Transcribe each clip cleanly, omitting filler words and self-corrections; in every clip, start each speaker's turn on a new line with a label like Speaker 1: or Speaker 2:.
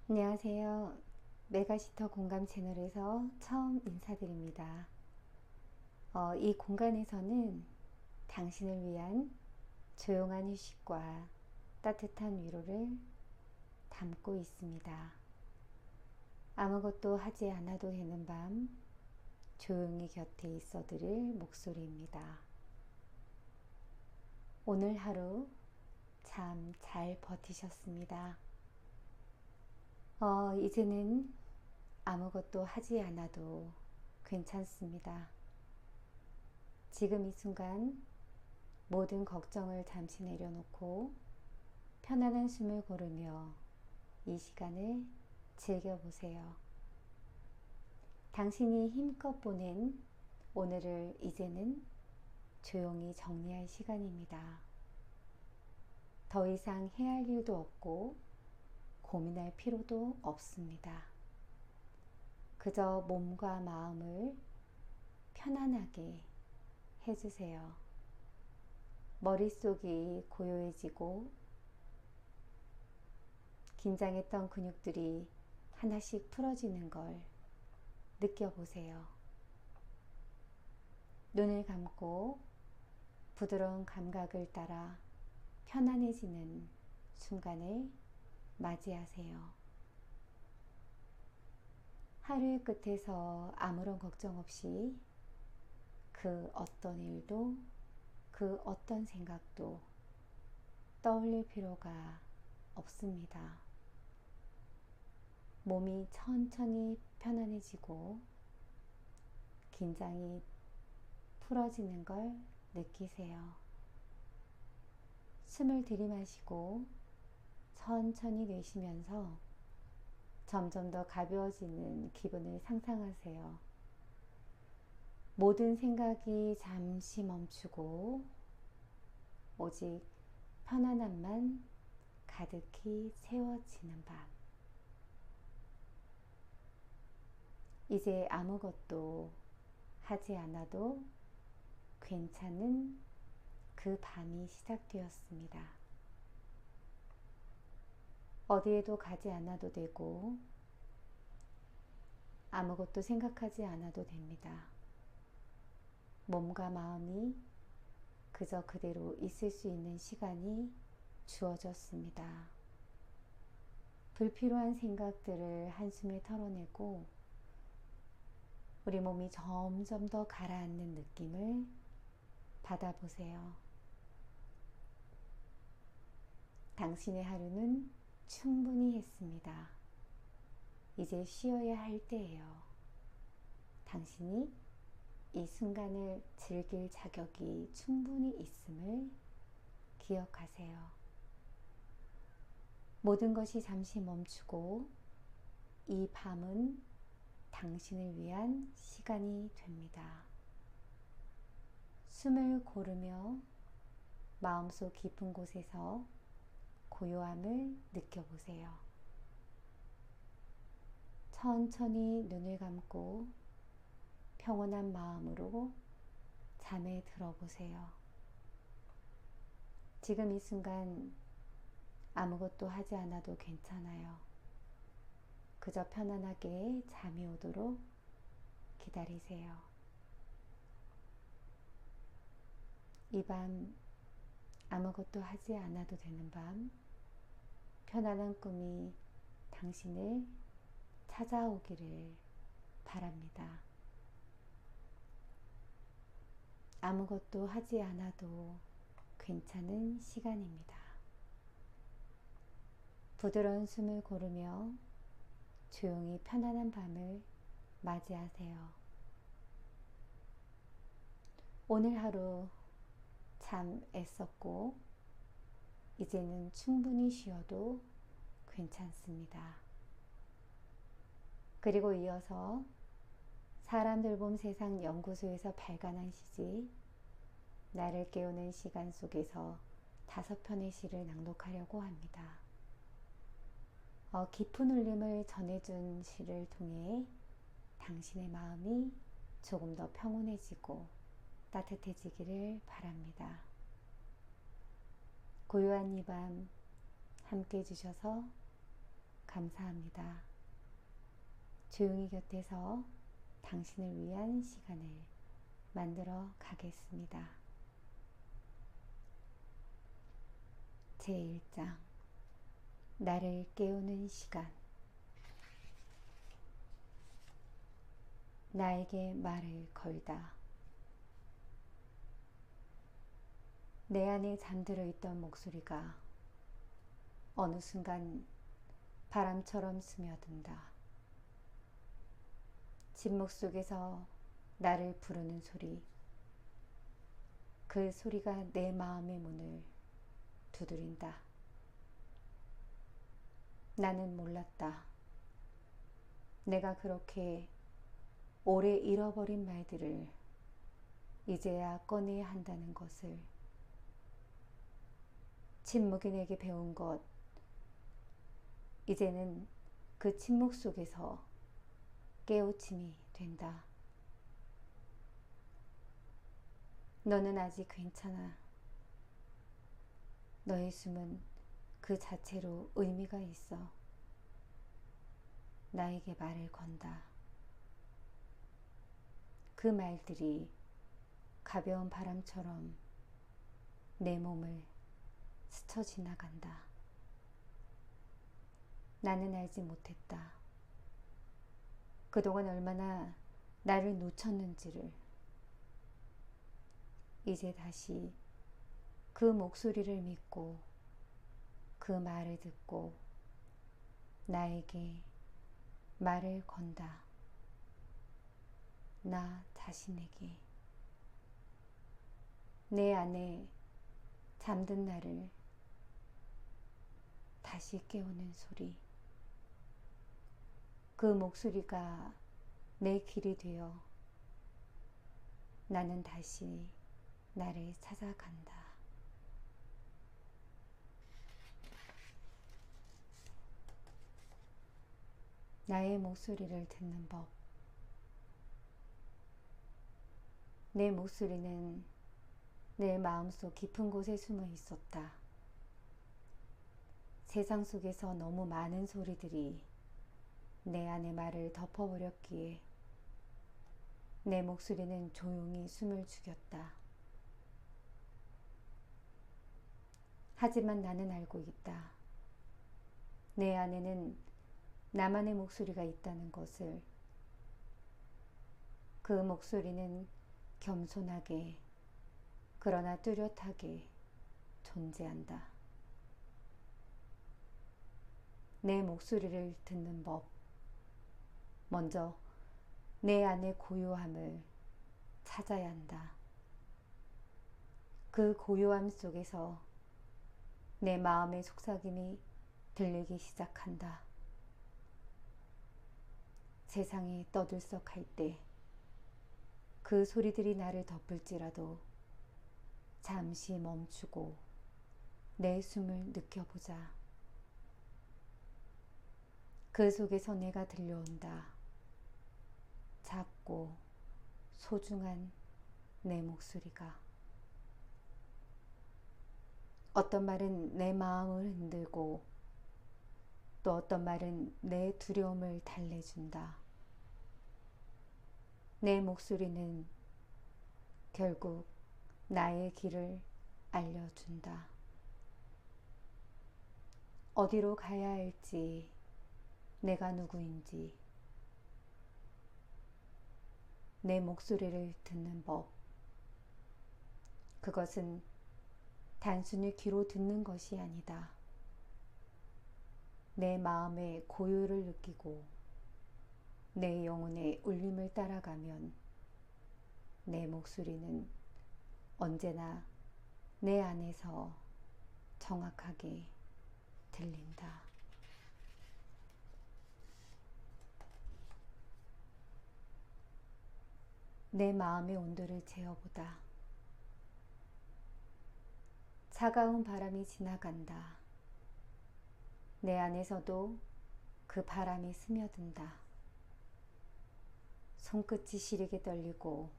Speaker 1: 안녕하세요. 메가시터 공감 채널에서 처음 인사드립니다. 이 공간에서는 당신을 위한 조용한 휴식과 따뜻한 위로를 담고 있습니다. 아무것도 하지 않아도 되는 밤, 조용히 곁에 있어 드릴 목소리입니다. 오늘 하루 참 잘 버티셨습니다. 이제는 아무것도 하지 않아도 괜찮습니다. 지금 이 순간 모든 걱정을 잠시 내려놓고 편안한 숨을 고르며 이 시간을 즐겨보세요. 당신이 힘껏 보낸 오늘을 이제는 조용히 정리할 시간입니다. 더 이상 해야 할 일도 없고 고민할 필요도 없습니다. 그저 몸과 마음을 편안하게 해주세요. 머릿속이 고요해지고 긴장했던 근육들이 하나씩 풀어지는 걸 느껴보세요. 눈을 감고 부드러운 감각을 따라 편안해지는 순간을 맞이하세요. 하루의 끝에서 아무런 걱정 없이 그 어떤 일도 그 어떤 생각도 떠올릴 필요가 없습니다. 몸이 천천히 편안해지고 긴장이 풀어지는 걸 느끼세요. 숨을 들이마시고 천천히 내쉬면서 점점 더 가벼워지는 기분을 상상하세요. 모든 생각이 잠시 멈추고 오직 편안함만 가득히 채워지는 밤. 이제 아무것도 하지 않아도 괜찮은 그 밤이 시작되었습니다. 어디에도 가지 않아도 되고 아무것도 생각하지 않아도 됩니다. 몸과 마음이 그저 그대로 있을 수 있는 시간이 주어졌습니다. 불필요한 생각들을 한숨에 털어내고 우리 몸이 점점 더 가라앉는 느낌을 받아보세요. 당신의 하루는 충분히 했습니다. 이제 쉬어야 할 때예요. 당신이 이 순간을 즐길 자격이 충분히 있음을 기억하세요. 모든 것이 잠시 멈추고 이 밤은 당신을 위한 시간이 됩니다. 숨을 고르며 마음속 깊은 곳에서 고요함을 느껴보세요. 천천히 눈을 감고 평온한 마음으로 잠에 들어보세요. 지금 이 순간 아무것도 하지 않아도 괜찮아요. 그저 편안하게 잠이 오도록 기다리세요. 이 밤 아무것도 하지 않아도 되는 밤, 편안한 꿈이 당신을 찾아오기를 바랍니다. 아무것도 하지 않아도 괜찮은 시간입니다. 부드러운 숨을 고르며 조용히 편안한 밤을 맞이하세요. 오늘 하루 참 애썼고 이제는 충분히 쉬어도 괜찮습니다. 그리고 이어서 사람들 봄 세상 연구소에서 발간한 시집 나를 깨우는 시간 속에서 5편의 시를 낭독하려고 합니다. 깊은 울림을 전해준 시를 통해 당신의 마음이 조금 더 평온해지고 따뜻해지기를 바랍니다. 고요한 이 밤 함께 해주셔서 감사합니다. 조용히 곁에서 당신을 위한 시간을 만들어 가겠습니다. 제1장 나를 깨우는 시간. 나에게 말을 걸다. 내 안에 잠들어 있던 목소리가 어느 순간 바람처럼 스며든다. 침묵 속에서 나를 부르는 소리. 그 소리가 내 마음의 문을 두드린다. 나는 몰랐다. 내가 그렇게 오래 잃어버린 말들을 이제야 꺼내야 한다는 것을. 침묵이 내게 배운 것, 이제는 그 침묵 속에서 깨우침이 된다. 너는 아직 괜찮아. 너의 숨은 그 자체로 의미가 있어. 나에게 말을 건다. 그 말들이 가벼운 바람처럼 내 몸을 스쳐 지나간다. 나는 알지 못했다. 그동안 얼마나 나를 놓쳤는지를. 이제 다시 그 목소리를 믿고 그 말을 듣고 나에게 말을 건다. 나 자신에게. 내 안에 잠든 나를 다시 깨우는 소리. 그 목소리가 내 길이 되어 나는 다시 나를 찾아간다. 나의 목소리를 듣는 법. 내 목소리는 내 마음속 깊은 곳에 숨어 있었다. 세상 속에서 너무 많은 소리들이 내 안의 말을 덮어버렸기에 내 목소리는 조용히 숨을 죽였다. 하지만 나는 알고 있다. 내 안에는 나만의 목소리가 있다는 것을. 그 목소리는 겸손하게 그러나 뚜렷하게 존재한다. 내 목소리를 듣는 법. 먼저 내 안의 고요함을 찾아야 한다. 그 고요함 속에서 내 마음의 속삭임이 들리기 시작한다. 세상이 떠들썩할 때 그 소리들이 나를 덮을지라도 잠시 멈추고 내 숨을 느껴보자. 그 속에서 내가 들려온다. 작고 소중한 내 목소리가. 어떤 말은 내 마음을 흔들고 또 어떤 말은 내 두려움을 달래준다. 내 목소리는 결국 나의 길을 알려준다. 어디로 가야 할지, 내가 누구인지, 내 목소리를 듣는 법. 그것은 단순히 귀로 듣는 것이 아니다. 내 마음의 고요를 느끼고 내 영혼의 울림을 따라가면 내 목소리는 언제나 내 안에서 정확하게 들린다. 내 마음의 온도를 재어보다. 차가운 바람이 지나간다. 내 안에서도 그 바람이 스며든다. 손끝이 시리게 떨리고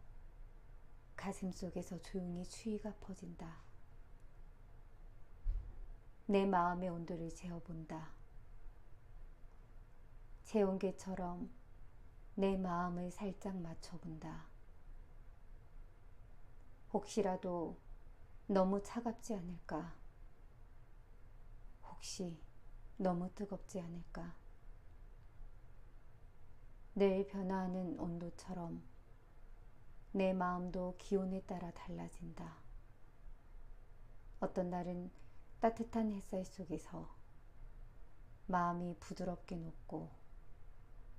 Speaker 1: 가슴 속에서 조용히 추위가 퍼진다. 내 마음의 온도를 재어본다. 체온계처럼 내 마음을 살짝 맞춰본다. 혹시라도 너무 차갑지 않을까? 혹시 너무 뜨겁지 않을까? 늘 변화하는 온도처럼 내 마음도 기온에 따라 달라진다. 어떤 날은 따뜻한 햇살 속에서 마음이 부드럽게 녹고,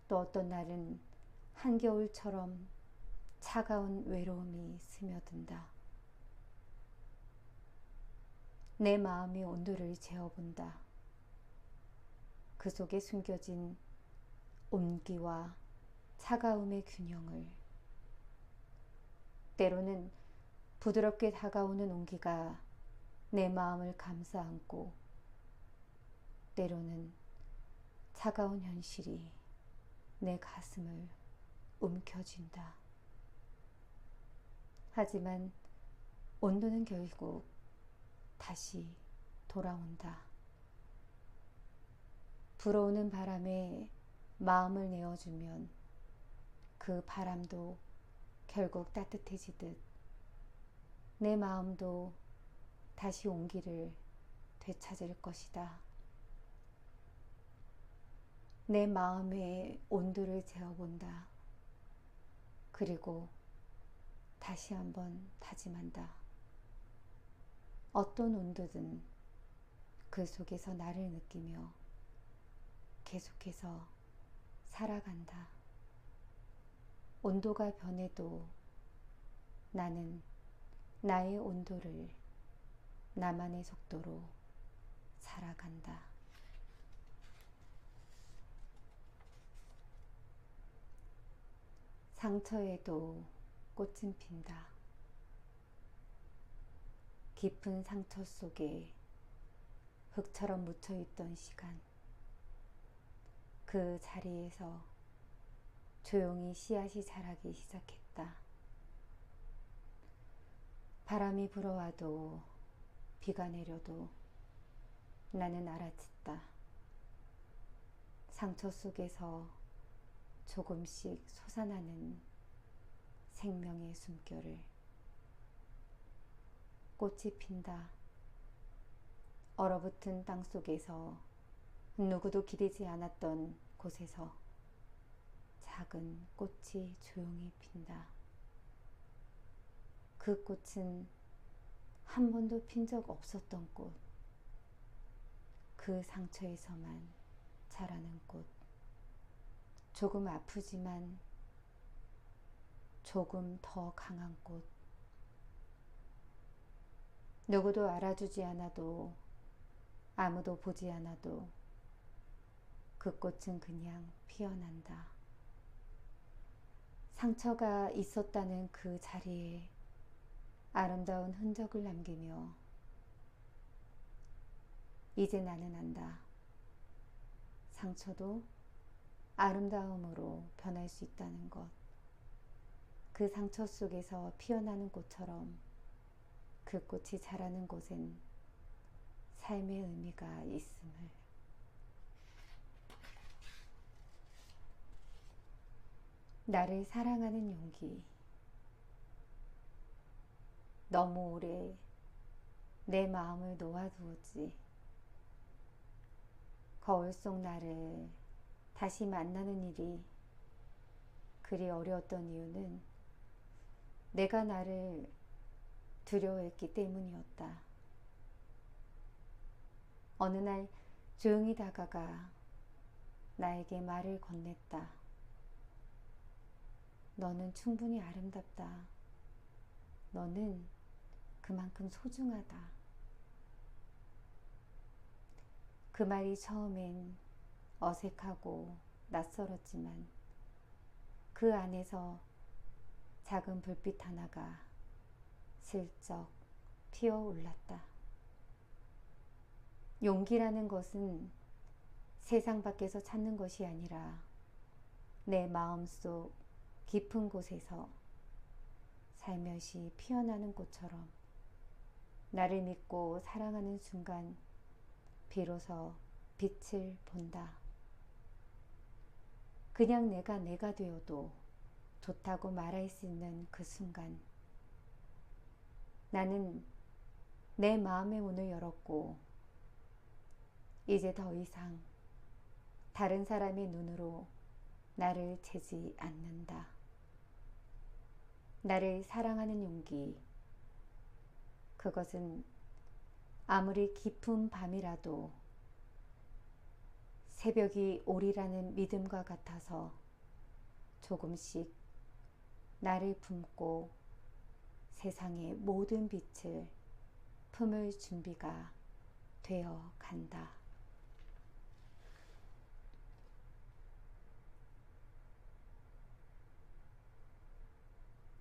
Speaker 1: 또 어떤 날은 한겨울처럼 차가운 외로움이 스며든다. 내 마음의 온도를 재어본다. 그 속에 숨겨진 온기와 차가움의 균형을. 때로는 부드럽게 다가오는 온기가 내 마음을 감싸 안고, 때로는 차가운 현실이 내 가슴을 움켜쥔다. 하지만 온도는 결국 다시 돌아온다. 불어오는 바람에 마음을 내어주면 그 바람도 결국 따뜻해지듯 내 마음도 다시 온기를 되찾을 것이다. 내 마음의 온도를 재어본다. 그리고 다시 한번 다짐한다. 어떤 온도든 그 속에서 나를 느끼며 계속해서 살아간다. 온도가 변해도 나는 나의 온도를 나만의 속도로 살아간다. 상처에도 꽃은 핀다. 깊은 상처 속에 흙처럼 묻혀있던 시간, 그 자리에서 조용히 씨앗이 자라기 시작했다. 바람이 불어와도 비가 내려도 나는 알아챘다. 상처 속에서 조금씩 솟아나는 생명의 숨결을. 꽃이 핀다. 얼어붙은 땅 속에서 누구도 기대지 않았던 곳에서 작은 꽃이 조용히 핀다. 그 꽃은 한 번도 핀 적 없었던 꽃. 그 상처에서만 자라는 꽃. 조금 아프지만 조금 더 강한 꽃. 누구도 알아주지 않아도, 아무도 보지 않아도 그 꽃은 그냥 피어난다. 상처가 있었다는 그 자리에 아름다운 흔적을 남기며 이제 나는 안다. 상처도 아름다움으로 변할 수 있다는 것. 그 상처 속에서 피어나는 꽃처럼 그 꽃이 자라는 곳엔 삶의 의미가 있음을. 나를 사랑하는 용기. 너무 오래 내 마음을 놓아두었지. 거울 속 나를 다시 만나는 일이 그리 어려웠던 이유는 내가 나를 두려워했기 때문이었다. 어느 날 조용히 다가가 나에게 말을 건넸다. 너는 충분히 아름답다. 너는 그만큼 소중하다. 그 말이 처음엔 어색하고 낯설었지만 그 안에서 작은 불빛 하나가 슬쩍 피어올랐다. 용기라는 것은 세상 밖에서 찾는 것이 아니라 내 마음속 깊은 곳에서 살며시 피어나는 꽃처럼 나를 믿고 사랑하는 순간 비로소 빛을 본다. 그냥 내가 되어도 좋다고 말할 수 있는 그 순간 나는 내 마음의 문을 열었고 이제 더 이상 다른 사람의 눈으로 나를 재지 않는다. 나를 사랑하는 용기, 그것은 아무리 깊은 밤이라도 새벽이 오리라는 믿음과 같아서 조금씩 나를 품고 세상의 모든 빛을 품을 준비가 되어 간다.